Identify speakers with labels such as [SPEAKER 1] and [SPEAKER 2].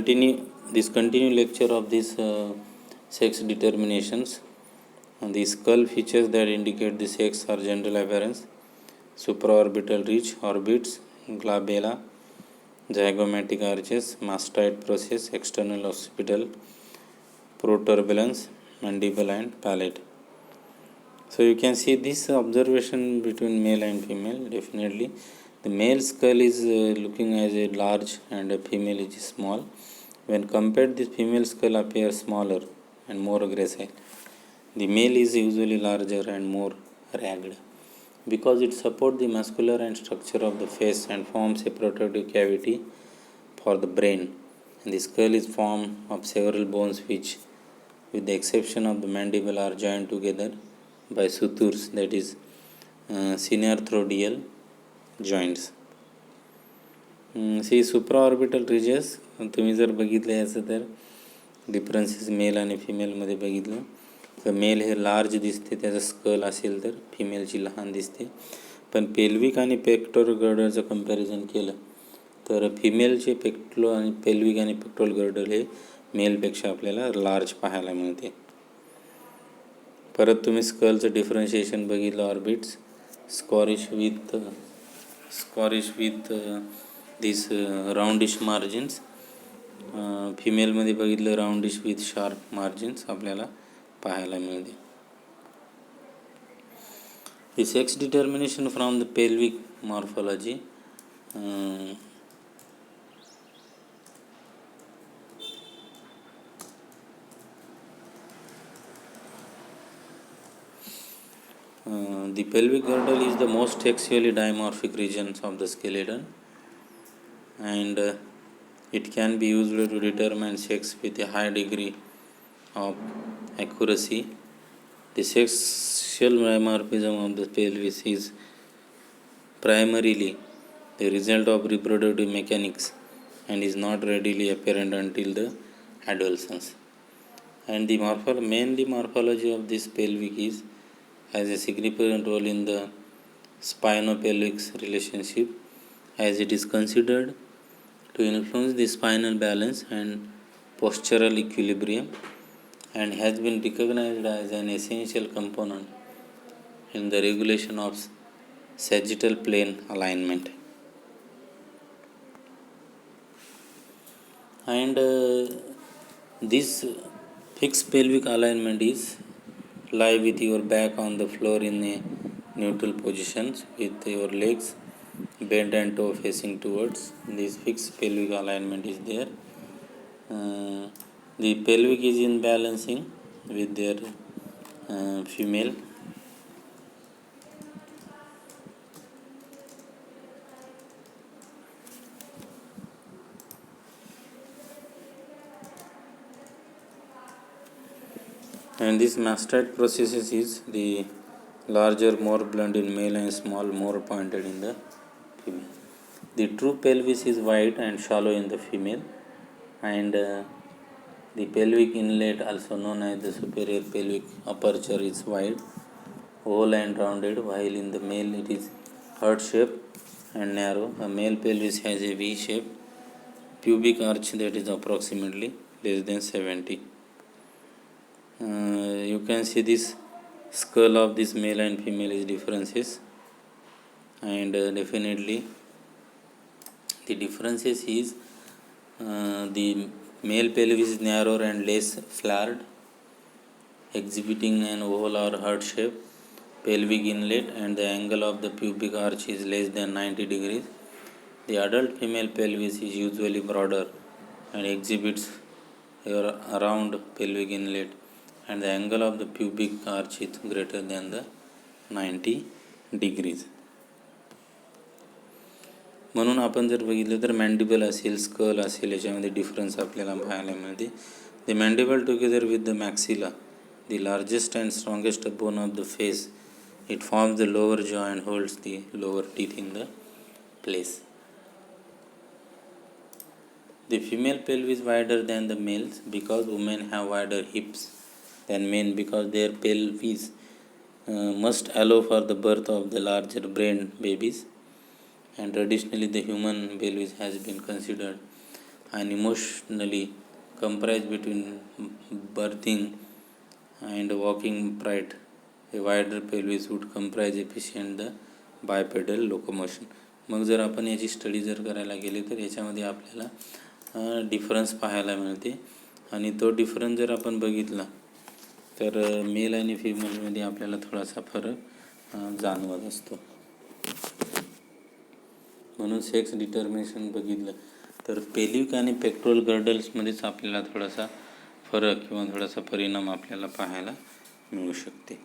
[SPEAKER 1] continue lecture of this sex determinations. And the skull features that indicate the sex or general appearance: supraorbital ridge, orbits, glabella, zygomatic arches, mastoid process, external occipital, protuberance, mandible and palate. So you can see this observation between male and female. Definitely the male skull is looking as a large and a female is small. When compared, the female skull appears smaller and more gracile. The male is usually larger and more ragged because it supports the muscular and structure of the face and forms a protective cavity for the brain. And the skull is formed of several bones which, with the exception of the mandible, are joined together by sutures, that is synearthrodial joints. See supraorbital ridges तुम्ही जर बघितले याचं तर differences mail आणि फिमेलमध्ये बघितलं तर mail हे large दिसते, त्याचा स्कल असेल तर फिमेलची लहान दिसते. पण पेल्विक आणि पेक्टोरल गर्डरचं कंपॅरिझन केलं तर फिमेलचे पेल्विक आणि पेक्टोरल गर्डर हे मेलपेक्षा आपल्याला लार्ज पाहायला मिळते. परत तुम्ही स्कलचं डिफरन्शिएशन बघितलं, ऑर्बिट्स स्कॉरिश विथ दिस राऊंडिश मार्जिन्स. फिमेलमध्ये बघितलं राऊंडिश विथ शार्प मार्जिन्स आपल्याला पाहायला मिळते. The sex determination from the pelvic morphology. The pelvic girdle is the most sexually dimorphic regions of the skeleton, and it can be used to determine sex with a high degree of accuracy. The sexual dimorphism of the pelvis is primarily the result of reproductive mechanics and is not readily apparent until the adolescence. And the mainly morphology of this pelvic has a significant role in the spinopelvic relationship, as it is considered to influence the spinal balance and postural equilibrium, and has been recognized as an essential component in the regulation of sagittal plane alignment. And this fixed pelvic alignment is lie with your back on the floor in a neutral position with your legs bent and toe facing towards. This fixed pelvic alignment is there. The pelvic is in balancing with their female. And this mastoid processes is the larger, more blunt in male and small, more pointed in the female. The true pelvis is wide and shallow in the female, and the pelvic inlet, also known as the superior pelvic aperture, is wide, oval and rounded, while in the male it is heart shape and narrow. A male pelvis has a V shape, pubic arch that is approximately less than 70. You can see this skull of this male and female is differences, and definitely the differences is the male pelvis is narrower and less flared, exhibiting an oval or heart shape, pelvic inlet, and the angle of the pubic arch is less than 90 degrees. The adult female pelvis is usually broader and exhibits a round pelvic inlet, and the angle of the pubic arch is greater than the 90 degrees. म्हणून आपण जर बघितलं तर मॅन्डिबल असेल, school असेल, याच्यामध्ये difference आपल्याला पाहायला मिळते. The mandible together with the maxilla, the largest and strongest bone of the face, it forms the lower jaw and holds the lower teeth in the place. The female pelvis is wider than the males because women have wider hips than men, because their pelvis must allow for the birth of the larger brained babies, and traditionally the human pelvis has been considered and emotionally comprised between birthing and walking upright. A wider pelvis would comprise efficient the bipedal locomotion. मग जर आपण याची study जर करायला गेली तर याच्यामध्ये आपल्याला difference पाहायला मिळते आणि तो डिफरन्स जर आपण बघितला तर मेल आणि फिमेलमध्ये आपल्याला थोडासा फरक जाणवत असतो. म्हणून सेक्स डिटर्मिनेशन बघितलं तर पेल्विक आणि पेक्टोरल गर्डल्समध्येच आपल्याला थोडासा फरक किंवा थोडासा परिणाम आपल्याला पाहायला मिळू शकते.